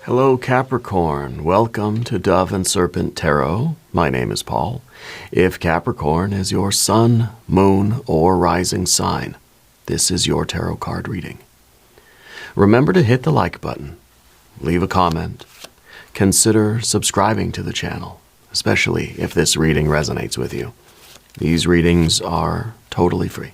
Hello, Capricorn. Welcome to Dove and Serpent Tarot. My name is Paul. If Capricorn is your sun, moon, or rising sign, this is your tarot card reading. Remember to hit the like button, leave a comment, consider subscribing to the channel, especially if this reading resonates with you. These readings are totally free.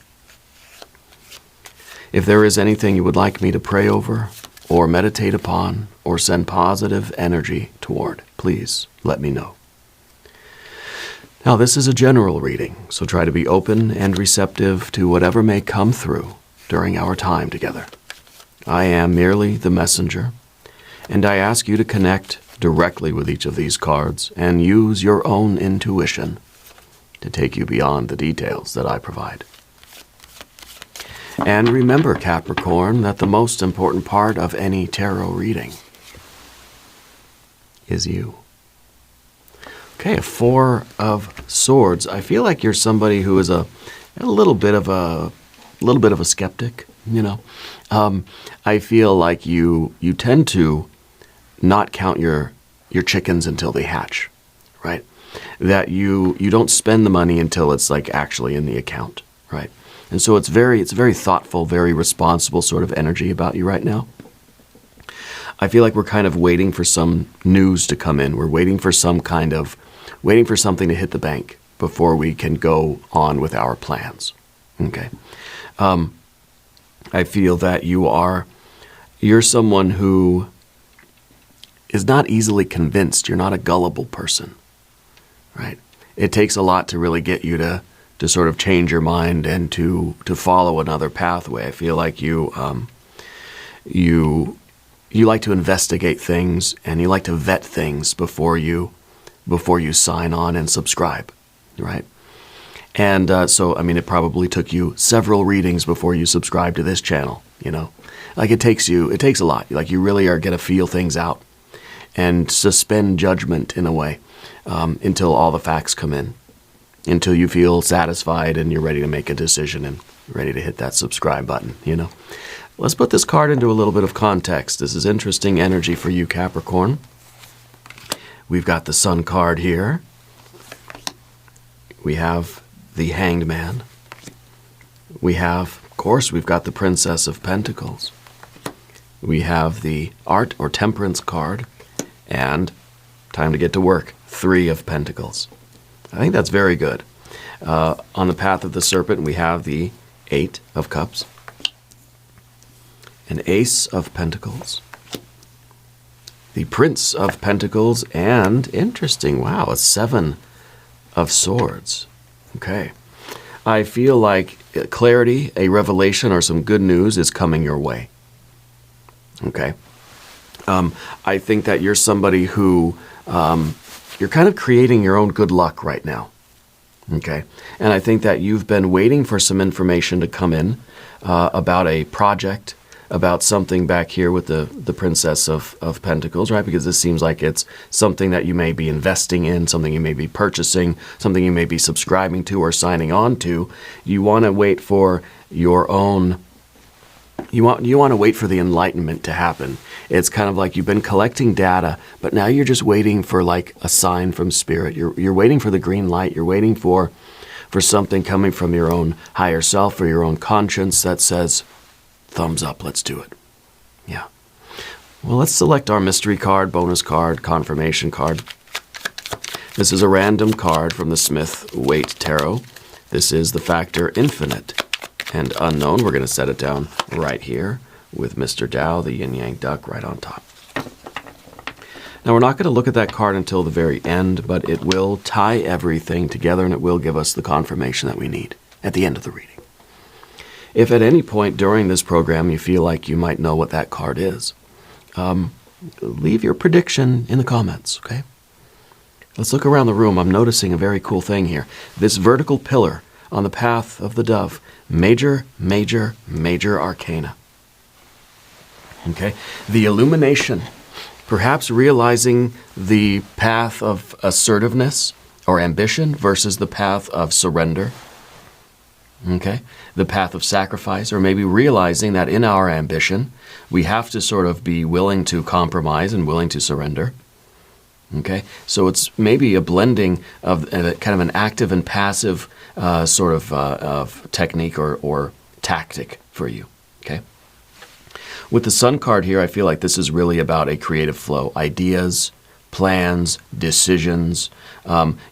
If there is anything you would like me to pray over, or meditate upon, or send positive energy toward, please let me know. Now, this is a general reading, so try to be open and receptive to whatever may come through during our time together. I am merely the messenger, and I ask you to connect directly with each of these cards and use your own intuition to take you beyond the details that I provide. And remember, Capricorn, that the most important part of any tarot reading is you. Okay, a Four of Swords. I feel like you're somebody who is a little bit of a skeptic, you know. I feel like you tend to not count your chickens until they hatch, right? That you don't spend the money until it's like actually in the account, right? And so it's very thoughtful, very responsible sort of energy about you right now. I feel like we're kind of waiting for some news to come in. We're waiting for something to hit the bank before we can go on with our plans. Okay. I feel that you're someone who is not easily convinced. You're not a gullible person, right? It takes a lot to really get you to sort of change your mind and to follow another pathway. I feel like you like to investigate things and you like to vet things before you sign on and subscribe, right? And so, I mean, it probably took you several readings before you subscribe to this channel, you know? Like it takes a lot. Like you really are going to feel things out and suspend judgment in a way until all the facts come in. Until you feel satisfied and you're ready to make a decision and ready to hit that subscribe button, you know. Let's put this card into a little bit of context. This is interesting energy for you, Capricorn. We've got the Sun card here. We have the Hanged Man. We have, of course, we've got the Princess of Pentacles. We have the Art or Temperance card. And time to get to work, Three of Pentacles. I think that's very good. On the path of the Serpent, we have the Eight of Cups, an Ace of Pentacles, the Prince of Pentacles, and, interesting, wow, a Seven of Swords. Okay. I feel like clarity, a revelation, or some good news is coming your way. Okay. I think that you're somebody who... you're kind of creating your own good luck right now, okay? And I think that you've been waiting for some information to come in about a project, about something back here with the Princess of Pentacles, right? Because this seems like it's something that you may be investing in, something you may be purchasing, something you may be subscribing to or signing on to. You want to wait for your own... You want to wait for the enlightenment to happen. It's kind of like you've been collecting data, but now you're just waiting for like a sign from Spirit. You're waiting for the green light. You're waiting for something coming from your own higher self or your own conscience that says, thumbs up, let's do it. Yeah. Well, let's select our mystery card, bonus card, confirmation card. This is a random card from the Smith-Waite Tarot. This is the factor infinite and unknown. We're going to set it down right here with Mr. Tao, the yin-yang duck, right on top. Now, we're not going to look at that card until the very end, but it will tie everything together and it will give us the confirmation that we need at the end of the reading. If at any point during this program you feel like you might know what that card is, leave your prediction in the comments, okay? Let's look around the room. I'm noticing a very cool thing here. This vertical pillar on the path of the dove, major, major, major arcana. Okay? The illumination, perhaps realizing the path of assertiveness or ambition versus the path of surrender. Okay? The path of sacrifice, or maybe realizing that in our ambition, we have to sort of be willing to compromise and willing to surrender. Okay? So it's maybe a blending of kind of an active and passive sort of technique or tactic for you. Okay? With the Sun card here, I feel like this is really about a creative flow. Ideas, plans, decisions.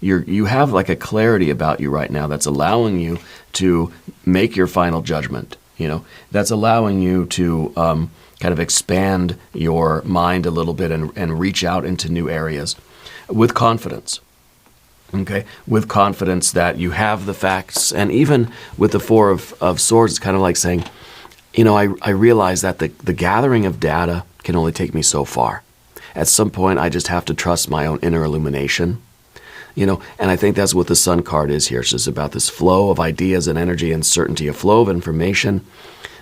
You have like a clarity about you right now that's allowing you to make your final judgment. That's allowing you to kind of expand your mind a little bit and reach out into new areas with confidence. Okay, with confidence that you have the facts, and even with the Four of Swords, it's kind of like saying, I realize that the gathering of data can only take me so far. At some point, I just have to trust my own inner illumination. And I think that's what the Sun card is here. It's just about this flow of ideas and energy and certainty, a flow of information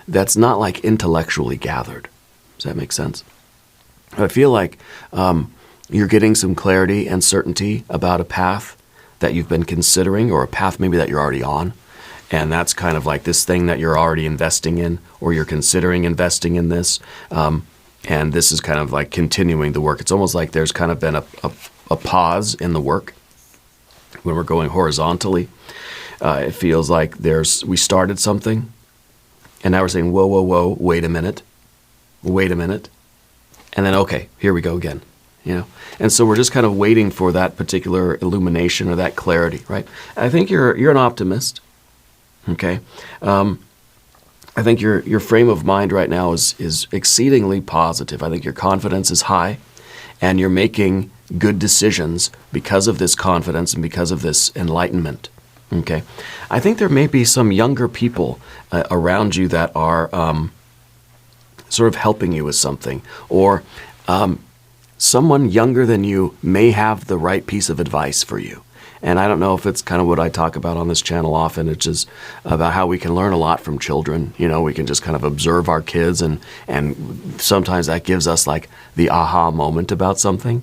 that's not like intellectually gathered. Does that make sense? I feel like you're getting some clarity and certainty about a path that you've been considering, or a path maybe that you're already on. And that's kind of like this thing that you're already investing in, or you're considering investing in this. And this is kind of like continuing the work. It's almost like there's kind of been a pause in the work when we're going horizontally. It feels like we started something, and now we're saying, whoa, whoa, whoa, wait a minute. And then, okay, here we go again. And so we're just kind of waiting for that particular illumination or that clarity, right? I think you're an optimist. Okay, I think your frame of mind right now is exceedingly positive. I think your confidence is high, and you're making good decisions because of this confidence and because of this enlightenment. Okay, I think there may be some younger people around you that are sort of helping you with something, or someone younger than you may have the right piece of advice for you. And I don't know if it's kind of what I talk about on this channel often. It's just about how we can learn a lot from children. We can just kind of observe our kids, and sometimes that gives us like the aha moment about something.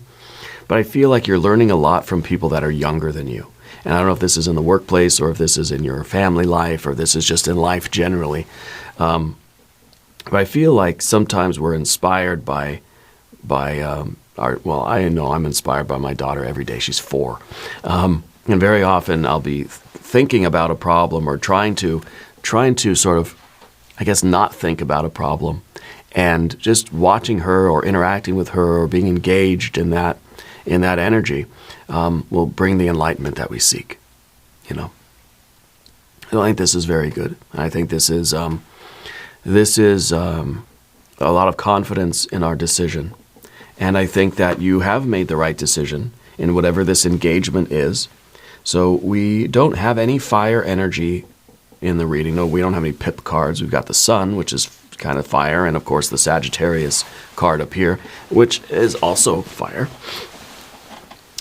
But I feel like you're learning a lot from people that are younger than you. And I don't know if this is in the workplace, or if this is in your family life, or this is just in life generally. But I feel like sometimes we're inspired by I know I'm inspired by my daughter every day. She's 4. And very often I'll be thinking about a problem, or trying to sort of, I guess, not think about a problem, and just watching her or interacting with her or being engaged in that energy will bring the enlightenment that we seek. I think this is very good. I think this is a lot of confidence in our decision. And I think that you have made the right decision in whatever this engagement is. So we don't have any fire energy in the reading. No, we don't have any pip cards. We've got the Sun, which is kind of fire, and of course the Sagittarius card up here, which is also fire.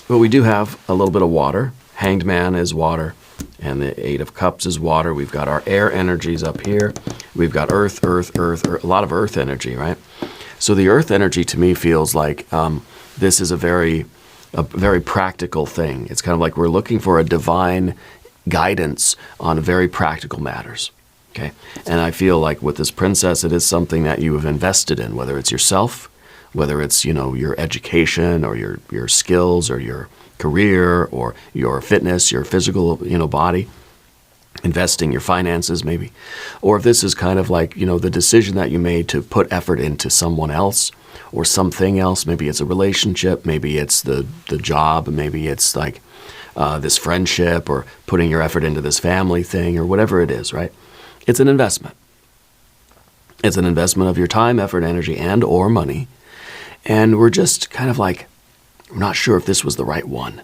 But we do have a little bit of water. Hanged Man is water, and the Eight of Cups is water. We've got our air energies up here. We've got earth, a lot of earth energy, right? So the earth energy to me feels like this is a very practical thing. It's kind of like we're looking for a divine guidance on very practical matters. Okay, and I feel like with this princess, it is something that you have invested in, whether it's yourself, whether it's your education, or your skills, or your career, or your fitness, your physical body. Investing your finances maybe, or if this is kind of like the decision that you made to put effort into someone else or something else. Maybe it's a relationship, maybe it's the job, maybe it's like this friendship, or putting your effort into this family thing, or whatever it is, right? It's an investment. It's an investment of your time, effort, energy, and or money, and we're just kind of like, we're not sure if this was the right one,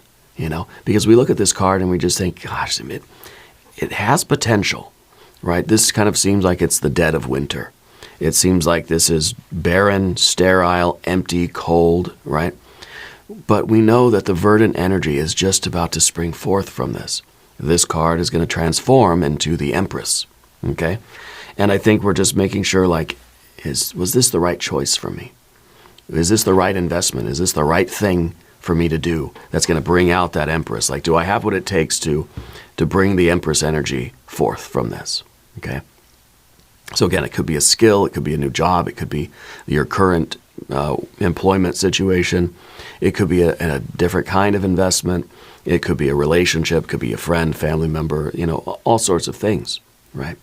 because we look at this card and we just think, gosh, it has potential, right? This kind of seems like it's the dead of winter. It seems like this is barren, sterile, empty, cold, right? But we know that the verdant energy is just about to spring forth from this. This card is going to transform into the Empress, okay? And I think we're just making sure, like, was this the right choice for me? Is this the right investment? Is this the right thing for me to do that's going to bring out that Empress? Like, do I have what it takes to bring the Empress energy forth from this? Okay. So again, it could be a skill, it could be a new job, it could be your current employment situation, it could be a different kind of investment, it could be a relationship, it could be a friend, family member, all sorts of things, right?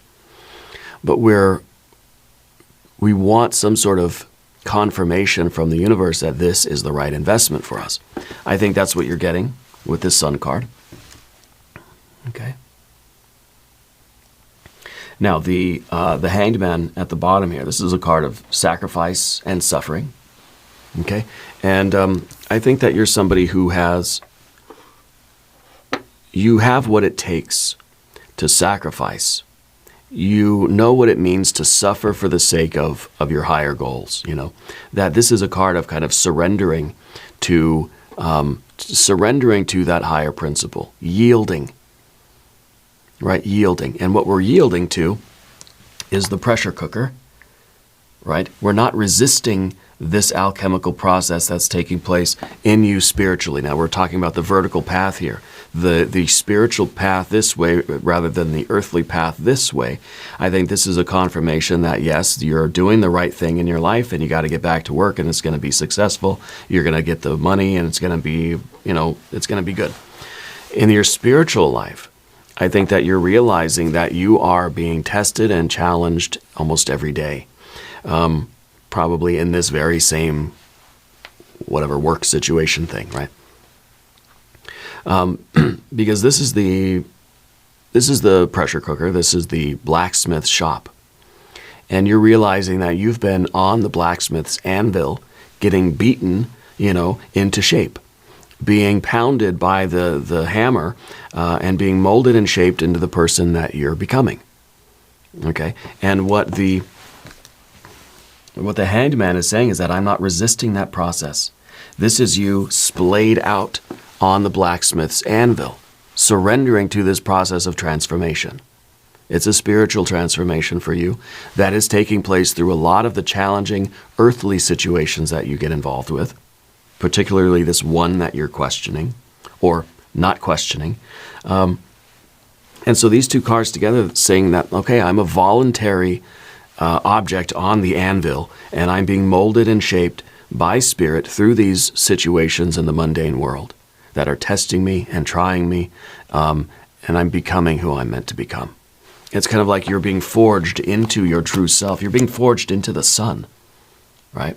But we want some sort of confirmation from the universe that this is the right investment for us. I think that's what you're getting with this Sun card. Okay. Now, the Hanged Man at the bottom here, this is a card of sacrifice and suffering. Okay. And I think that you're somebody who you have what it takes to sacrifice. You know what it means to suffer for the sake of your higher goals, that this is a card of kind of surrendering to that higher principle, yielding, right? Yielding. And what we're yielding to is the pressure cooker, right? We're not resisting this alchemical process that's taking place in you spiritually. Now, we're talking about the vertical path here, the spiritual path this way rather than the earthly path this way. I think this is a confirmation that, yes, you're doing the right thing in your life and you got to get back to work and it's going to be successful. You're going to get the money and it's going to be, it's going to be good. In your spiritual life, I think that you're realizing that you are being tested and challenged almost every day. Probably in this very same whatever work situation thing, right? Because this is the pressure cooker, this is the blacksmith shop. And you're realizing that you've been on the blacksmith's anvil, getting beaten, into shape, being pounded by the hammer, and being molded and shaped into the person that you're becoming. Okay? And what the Hanged Man is saying is that I'm not resisting that process. This is you splayed out on the blacksmith's anvil, surrendering to this process of transformation. It's a spiritual transformation for you that is taking place through a lot of the challenging earthly situations that you get involved with, particularly this one that you're questioning or not questioning. And so these two cards together saying that, okay, I'm a voluntary object on the anvil, and I'm being molded and shaped by spirit through these situations in the mundane world that are testing me and trying me, and I'm becoming who I'm meant to become. It's kind of like you're being forged into your true self. You're being forged into the sun, right?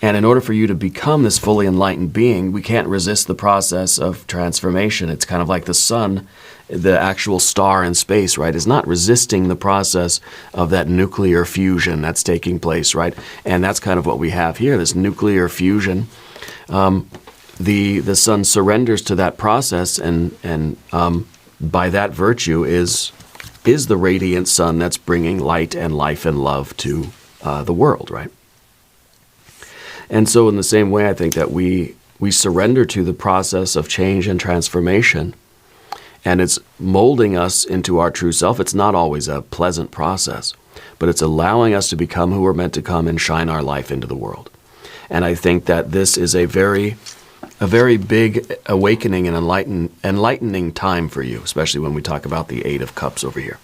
And in order for you to become this fully enlightened being, we can't resist the process of transformation. It's kind of like the sun, the actual star in space, right, is not resisting the process of that nuclear fusion that's taking place, right? And that's kind of what we have here, this nuclear fusion. The sun surrenders to that process, and by that virtue is the radiant sun that's bringing light and life and love to the world, right? And so in the same way, I think that we surrender to the process of change and transformation, and it's molding us into our true self. It's not always a pleasant process, but it's allowing us to become who we're meant to come and shine our life into the world. And I think that this is a very big awakening and enlightening time for you, especially when we talk about the Eight of Cups over here.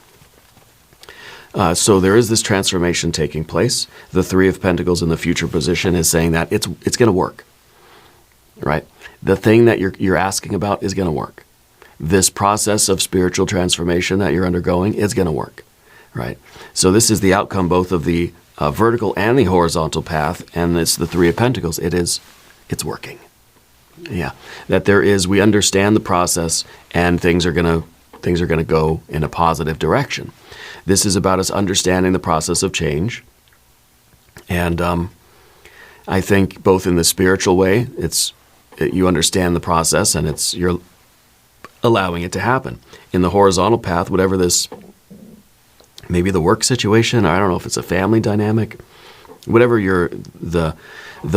So there is this transformation taking place. The Three of Pentacles in the future position is saying that it's going to work, right? The thing that you're asking about is going to work. This process of spiritual transformation that you're undergoing is going to work, right? So this is the outcome both of the vertical and the horizontal path, and it's the Three of Pentacles. It's working. Yeah, that we understand the process, and things are going to go in a positive direction. This is about us understanding the process of change. And I think both in the spiritual way, you understand the process and you're allowing it to happen. In the horizontal path, whatever this, maybe the work situation, I don't know if it's a family dynamic, whatever the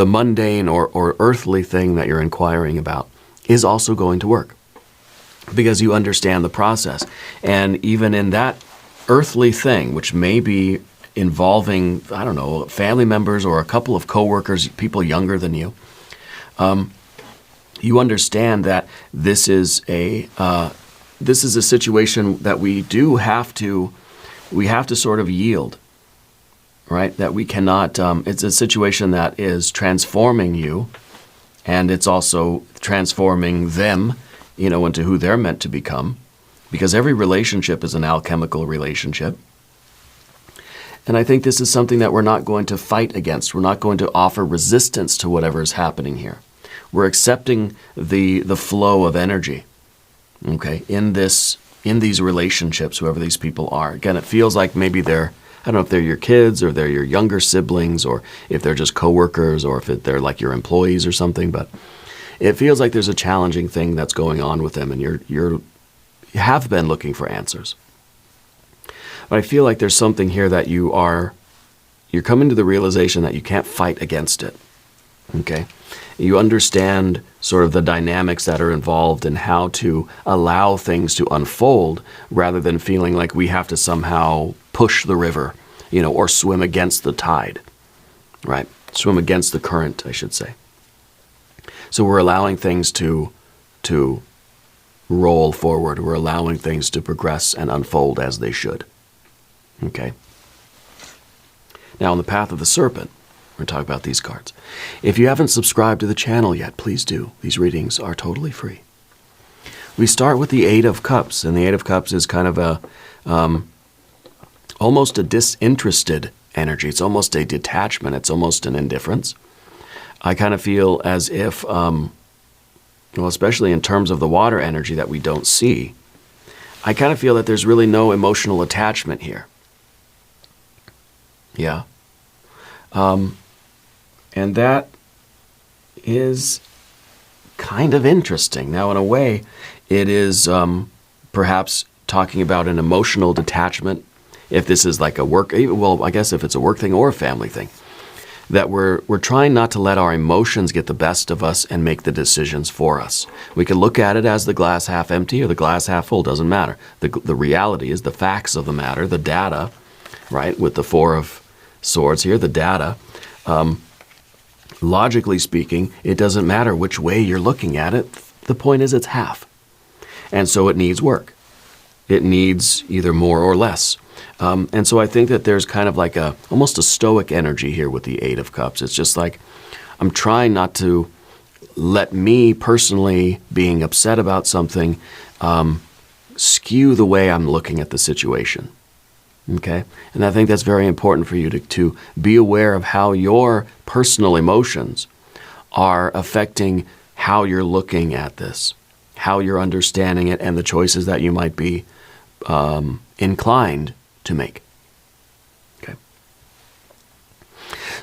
mundane or earthly thing that you're inquiring about is also going to work because you understand the process. And even in that earthly thing, which may be involving, I don't know, family members or a couple of coworkers, people younger than you, you understand that this is a situation that we have to sort of yield, right? That we cannot. It's a situation that is transforming you, and it's also transforming them, into who they're meant to become, because every relationship is an alchemical relationship. And I think this is something that we're not going to fight against. We're not going to offer resistance to whatever is happening here. We're accepting the flow of energy, okay, in these relationships, whoever these people are. Again, it feels like maybe I don't know if they're your kids or they're your younger siblings or if they're just coworkers or if they're like your employees or something, but it feels like there's a challenging thing that's going on with them, and you have been looking for answers. But I feel like there's something here that you're coming to the realization that you can't fight against it, okay? You understand sort of the dynamics that are involved in how to allow things to unfold rather than feeling like we have to somehow push the river, or swim against the tide, right? Swim against the current, I should say. So we're allowing things to roll forward. We're allowing things to progress and unfold as they should. Okay. Now, on the path of the serpent, we're going to talk about these cards. If you haven't subscribed to the channel yet, please do. These readings are totally free. We start with the Eight of Cups, and the Eight of Cups is kind of almost a disinterested energy. It's almost a detachment. It's almost an indifference. I kind of feel as if, especially in terms of the water energy that we don't see, I kind of feel that there's really no emotional attachment here. Yeah. And that is kind of interesting. Now, in a way, it is perhaps talking about an emotional detachment. If this is like a work, well, I guess if it's a work thing or a family thing, that we're trying not to let our emotions get the best of us and make the decisions for us. We can look at it as the glass half empty or the glass half full, doesn't matter. The reality is the facts of the matter, the data, right, with the Four of Swords here, the data. Logically speaking, it doesn't matter which way you're looking at it. The point is it's half. And so it needs work. It needs either more or less. And so I think that there's kind of like almost a stoic energy here with the Eight of Cups. It's just like, I'm trying not to let me personally being upset about something skew the way I'm looking at the situation. Okay? And I think that's very important for you to be aware of how your personal emotions are affecting how you're looking at this, how you're understanding it, and the choices that you might be inclined to make. Okay.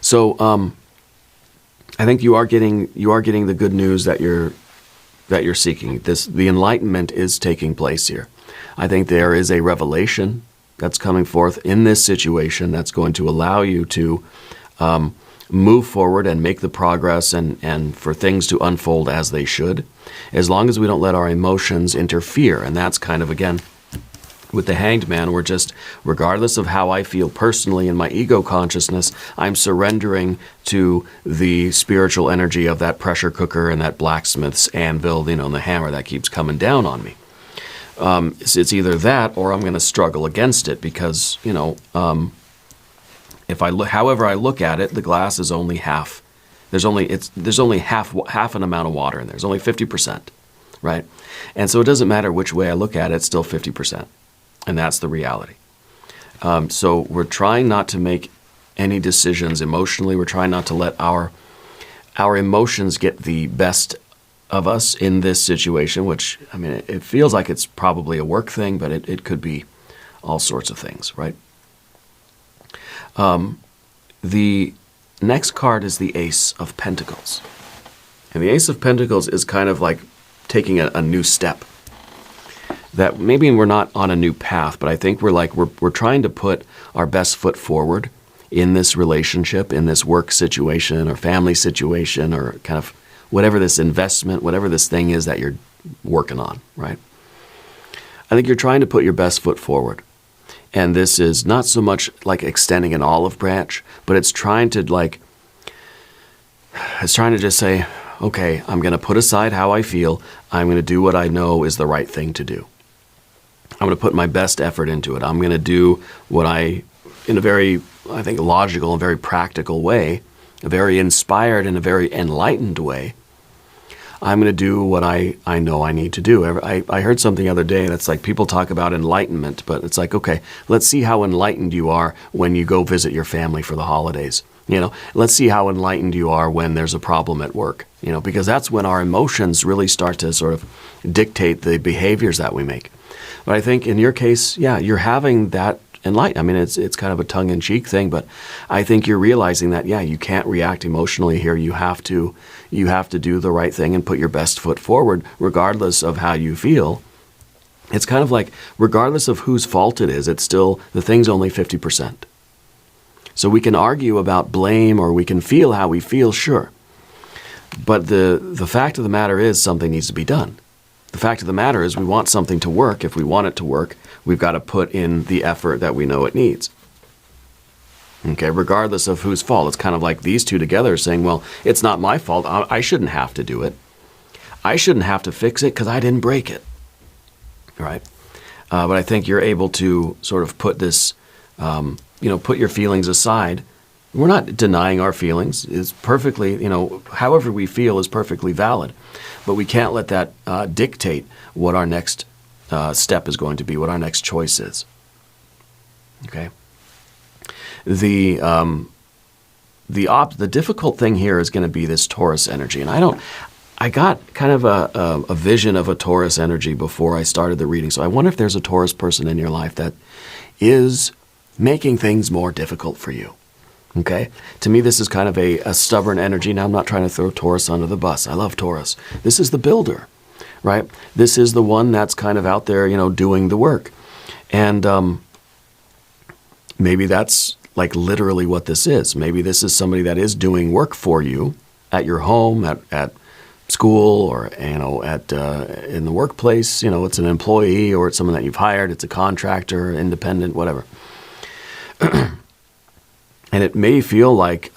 So I think you are getting the good news that you're seeking. The enlightenment is taking place here. I think there is a revelation that's coming forth in this situation that's going to allow you to move forward and make the progress and for things to unfold as they should, as long as we don't let our emotions interfere. And that's kind of, again, with the Hanged Man, we're just, regardless of how I feel personally in my ego consciousness, I'm surrendering to the spiritual energy of that pressure cooker and that blacksmith's anvil, and the hammer that keeps coming down on me. It's either that or I'm going to struggle against it because, if I look, however I look at it, the glass is only half. There's only half an amount of water in there. There's only 50%, right? And so it doesn't matter which way I look at it, it's still 50%. And that's the reality. So we're trying not to make any decisions emotionally. We're trying not to let our emotions get the best of us in this situation, which, I mean, it feels like it's probably a work thing, but it could be all sorts of things, right? The next card is the Ace of Pentacles. And the Ace of Pentacles is kind of like taking a new step. That maybe we're not on a new path, but I think we're trying to put our best foot forward in this relationship, in this work situation or family situation or kind of whatever this investment, whatever this thing is that you're working on, right? I think you're trying to put your best foot forward. And this is not so much like extending an olive branch, but it's trying to just say, okay, I'm going to put aside how I feel. I'm going to do what I know is the right thing to do. I'm going to put my best effort into it. I'm going to do what in a very, I think, logical and very practical way, a very inspired and a very enlightened way, I'm going to do what I know I need to do. I heard something the other day that's like people talk about enlightenment, but it's like, okay, let's see how enlightened you are when you go visit your family for the holidays. Let's see how enlightened you are when there's a problem at work, because that's when our emotions really start to sort of dictate the behaviors that we make. But I think in your case, yeah, you're having that enlightened. I mean, it's kind of a tongue-in-cheek thing, but I think you're realizing that, yeah, you can't react emotionally here. You have to do the right thing and put your best foot forward, regardless of how you feel. It's kind of like, regardless of whose fault it is, it's still, the thing's only 50%. So we can argue about blame or we can feel how we feel, sure. But the fact of the matter is something needs to be done. The fact of the matter is we want something to work. If we want it to work, we've got to put in the effort that we know it needs. Okay, regardless of whose fault. It's kind of like these two together saying, well, it's not my fault. I shouldn't have to do it. I shouldn't have to fix it because I didn't break it. Right? But I think you're able to sort of put this, put your feelings aside. We're not denying our feelings. It's perfectly, however we feel is perfectly valid. But we can't let that dictate what our next step is going to be, what our next choice is. Okay? The difficult thing here is going to be this Taurus energy. And I got kind of a vision of a Taurus energy before I started the reading. So I wonder if there's a Taurus person in your life that is making things more difficult for you. Okay? To me, this is kind of a stubborn energy. Now, I'm not trying to throw Taurus under the bus. I love Taurus. This is the builder, right? This is the one that's kind of out there, doing the work. And maybe that's like literally what this is. Maybe this is somebody that is doing work for you at your home, at school, or, in the workplace. It's an employee or it's someone that you've hired. It's a contractor, independent, whatever. And it may feel like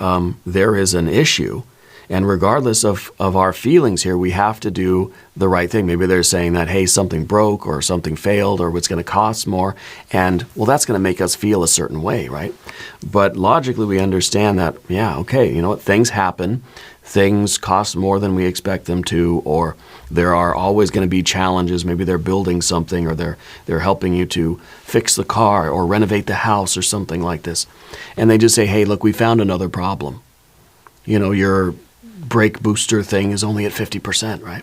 there is an issue. And regardless of our feelings here, we have to do the right thing. Maybe they're saying that, hey, something broke or something failed or it's going to cost more. And, well, that's going to make us feel a certain way, right? But logically, we understand that, yeah, okay, you know what, things happen. Things cost more than we expect them to, or there are always going to be challenges. Maybe they're building something, or they're helping you to fix the car or renovate the house or something like this. And they just say, hey, look, we found another problem. Your brake booster thing is only at 50%, right?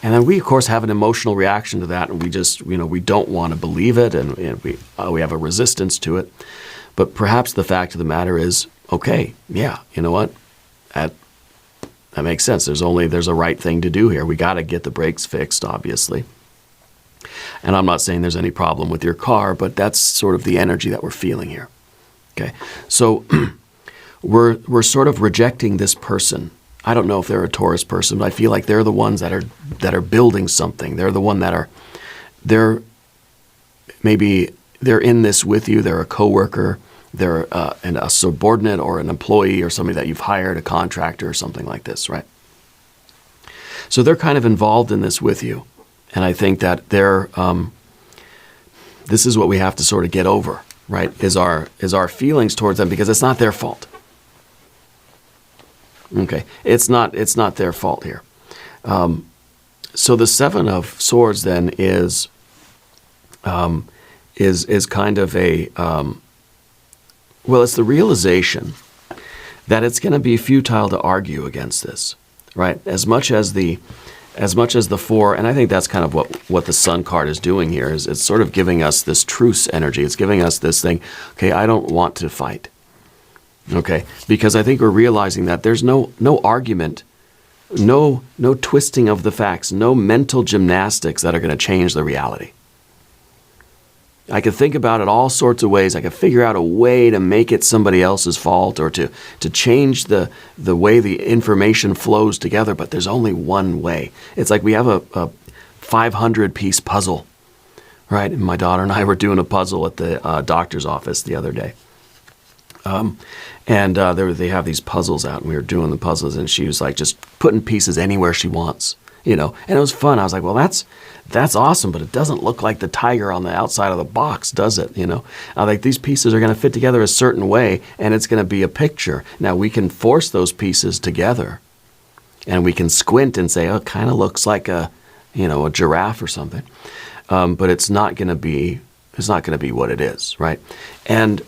And then we, of course, have an emotional reaction to that, and we just, we don't want to believe it, and we have a resistance to it. But perhaps the fact of the matter is, okay, yeah, you know what? That makes sense. There's a right thing to do here. We got to get the brakes fixed, obviously. And I'm not saying there's any problem with your car, but that's sort of the energy that we're feeling here. Okay, so we're sort of rejecting this person. I don't know if they're a Taurus person, but I feel like they're the ones that are building something. They're the one they're in this with you. They're a coworker. They're a subordinate or an employee or somebody that you've hired, a contractor or something like this, right? So they're kind of involved in this with you. And I think that this is what we have to sort of get over, right? Is our feelings towards them, because it's not their fault. Okay, it's not their fault here. So the Seven of Swords then is kind of a it's the realization that it's going to be futile to argue against this, right? As much as the Four, and I think that's kind of what the Sun card is doing here, is it's sort of giving us this truce energy. It's giving us this thing, okay, I don't want to fight. Okay, because I think we're realizing that there's no argument, no twisting of the facts, no mental gymnastics that are going to change the reality. I could think about it all sorts of ways. I could figure out a way to make it somebody else's fault, or to change the way the information flows together, but there's only one way. It's like we have a 500-piece puzzle, right? And my daughter and I were doing a puzzle at the doctor's office the other day. And they have these puzzles out, and we were doing the puzzles, and she was like just putting pieces anywhere she wants, and it was fun. I was like, well, that's awesome, but it doesn't look like the tiger on the outside of the box, does it? Like these pieces are going to fit together a certain way, and it's going to be a picture. Now we can force those pieces together, and we can squint and say, oh, it kind of looks like a giraffe or something, but it's not going to be what it is, right? And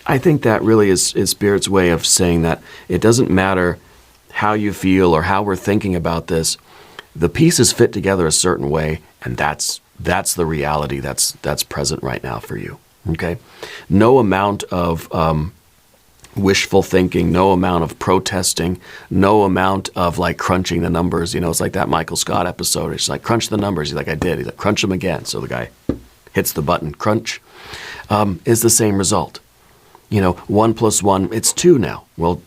I think that really is Spirit's way of saying that it doesn't matter how you feel or how we're thinking about this. The pieces fit together a certain way, and that's the reality that's present right now for you. Okay, no amount of wishful thinking, no amount of protesting, no amount of like crunching the numbers. It's like that Michael Scott episode. It's like, crunch the numbers. He's like, I did. He's like, crunch them again. So the guy hits the button, crunch, is the same result. 1 + 1, it's 2 now. Well,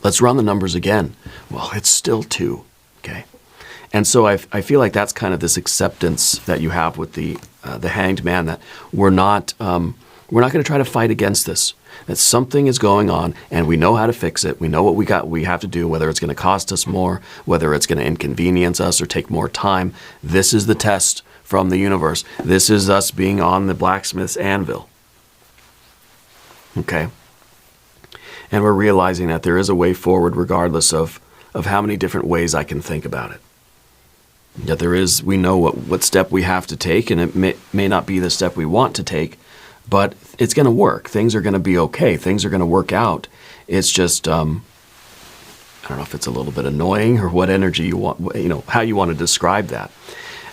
let's run the numbers again. Well, it's still 2. Okay. And so I feel like that's kind of this acceptance that you have with the Hanged Man, that we're not going to try to fight against this. That something is going on, and we know how to fix it. We know what we have to do, whether it's going to cost us more, whether it's going to inconvenience us or take more time. This is the test from the universe. This is us being on the blacksmith's anvil. Okay? And we're realizing that there is a way forward regardless of how many different ways I can think about it. That we know what step we have to take, and it may not be the step we want to take, but it's going to work. Things are going to be okay. Things are going to work out. It's just, I don't know if it's a little bit annoying or what energy you want, how you want to describe that.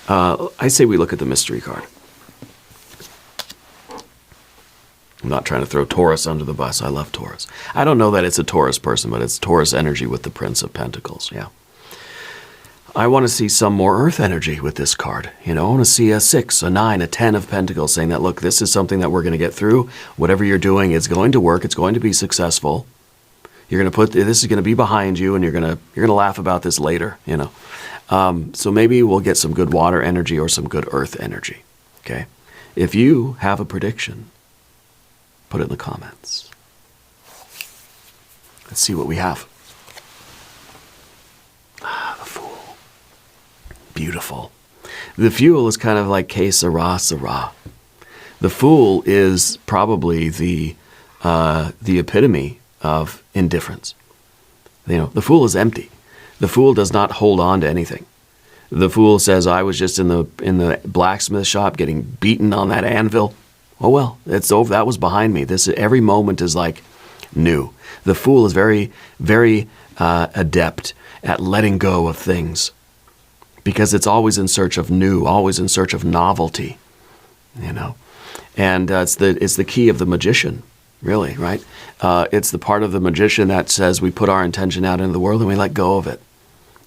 I say we look at the mystery card. I'm not trying to throw Taurus under the bus. I love Taurus. I don't know that it's a Taurus person, but it's Taurus energy with the Prince of Pentacles. Yeah. I want to see some more Earth energy with this card. I want to see a 6, a 9, a 10 of Pentacles saying that, look, this is something that we're going to get through. Whatever you're doing is going to work. It's going to be successful. You're going to this is going to be behind you, and you're going to laugh about this later. So maybe we'll get some good water energy or some good Earth energy. Okay. If you have a prediction, put it in the comments. Let's see what we have. The Fool. Beautiful. The Fool is kind of like que sera, sera. The Fool is probably the epitome of indifference. The Fool is empty. The Fool does not hold on to anything. The Fool says, I was just in the blacksmith shop getting beaten on that anvil. Oh well, it's over. That was behind me. Every moment is like new. The Fool is very, very adept at letting go of things, because it's always in search of new, always in search of novelty, And it's the key of the magician, really, right? It's the part of the magician that says we put our intention out into the world and we let go of it.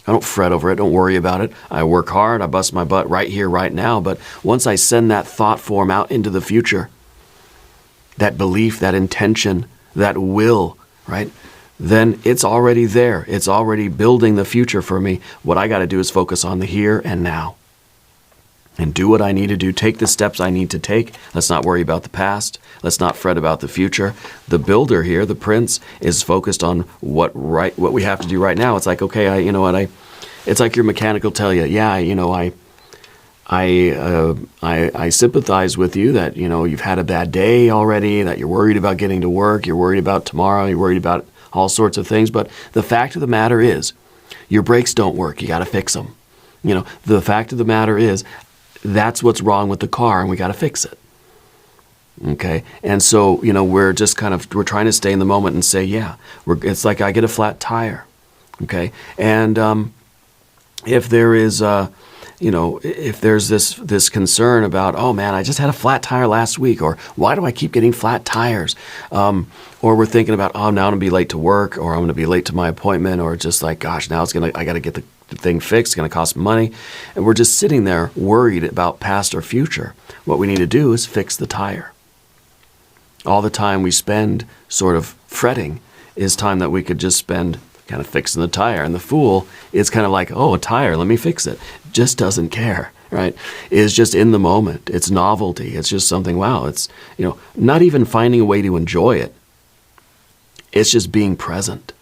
I don't fret over it. Don't worry about it. I work hard. I bust my butt right here, right now. But once I send that thought form out into the future, that belief, that intention, that will, right? Then it's already there. It's already building the future for me. What I got to do is focus on the here and now and do what I need to do. Take the steps I need to take. Let's not worry about the past. Let's not fret about the future. The builder here, the prince, is focused on what we have to do right now. It's like, okay, it's like your mechanic will tell you, yeah, I sympathize with you that, you've had a bad day already, that you're worried about getting to work, you're worried about tomorrow, you're worried about all sorts of things. But the fact of the matter is, your brakes don't work. You got to fix them. The fact of the matter is, that's what's wrong with the car, and we got to fix it. Okay? And so, we're just we're trying to stay in the moment and say, yeah, it's like I get a flat tire. Okay? And if there is, if there's this concern about, oh man, I just had a flat tire last week, or why do I keep getting flat tires? Or we're thinking about, oh, now I'm going to be late to work, or I'm going to be late to my appointment, or just like, gosh, now I got to get the thing fixed. It's going to cost money. And we're just sitting there worried about past or future. What we need to do is fix the tire. All the time we spend sort of fretting is time that we could just spend kind of fixing the tire. And the Fool is kind of like, oh, a tire, let me fix it. Just doesn't care, right? Is just in the moment. It's novelty. It's just something, wow, it's, not even finding a way to enjoy it. It's just being present.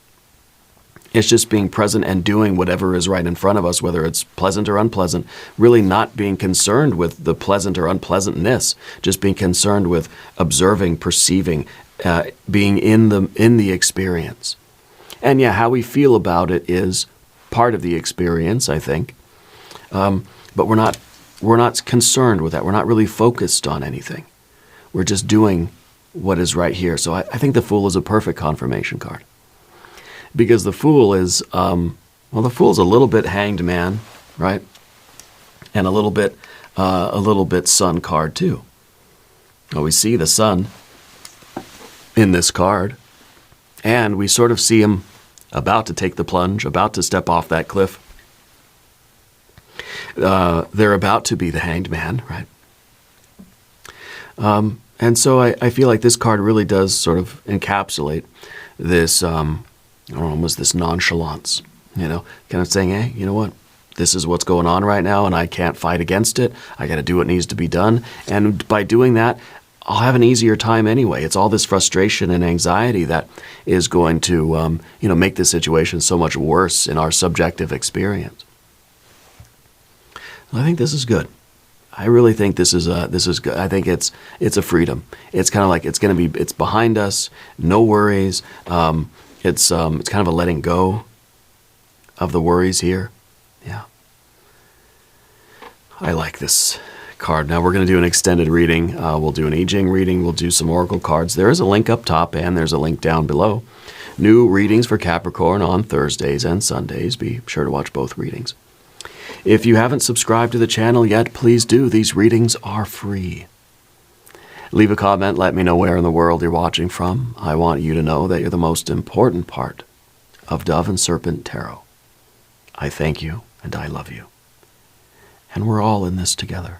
It's just being present and doing whatever is right in front of us, whether it's pleasant or unpleasant, really not being concerned with the pleasant or unpleasantness, just being concerned with observing, perceiving, being in the experience. And yeah, how we feel about it is part of the experience, I think. But we're not concerned with that. We're not really focused on anything. We're just doing what is right here. So I think the Fool is a perfect confirmation card. Because the Fool is, the Fool's a little bit Hanged Man, right? And a little bit Sun card too. Well, we see the Sun in this card, and we sort of see him about to take the plunge, about to step off that cliff. They're about to be the Hanged Man, right? And so I feel like this card really does sort of encapsulate this, almost this nonchalance, kind of saying, hey, you know what? This is what's going on right now, and I can't fight against it. I got to do what needs to be done. And by doing that, I'll have an easier time anyway. It's all this frustration and anxiety that is going to, make the situation so much worse in our subjective experience. I think this is good. I really think this is good. I think it's a freedom. It's kind of like it's behind us, no worries. It's kind of a letting go of the worries here. Yeah. I like this card. Now we're going to do an extended reading. We'll do an I Ching reading. We'll do some oracle cards. There is a link up top and there's a link down below. New readings for Capricorn on Thursdays and Sundays. Be sure to watch both readings. If you haven't subscribed to the channel yet, please do. These readings are free. Leave a comment. Let me know where in the world you're watching from. I want you to know that you're the most important part of Dove and Serpent Tarot. I thank you and I love you. And we're all in this together.